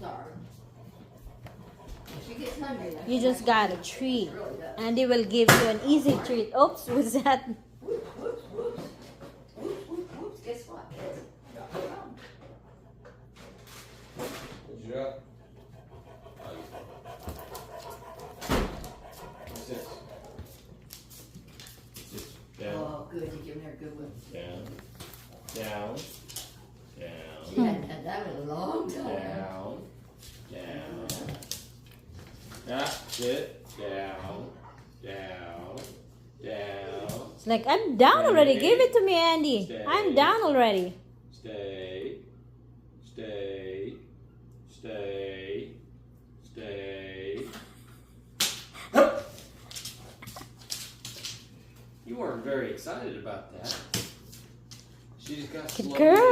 Sorry. She gets hungry. You just got a treat. And they will give you an easy treat. Oops, was that? Whoops, whoops, whoops. Whoops, whoops, whoops. Guess what? Good job. Sit. Sit. Down. Oh, good. You're giving her a good one. Down. Down. Down. She hadn't had that in a long time. Down. Down. Yeah, sit. Down. Down. Down. It's like, I'm down already. Give it to me, Andy. Stay. I'm down already. Stay. Stay. Stay. Stay. You weren't very excited about that. She just got Good slow. girl.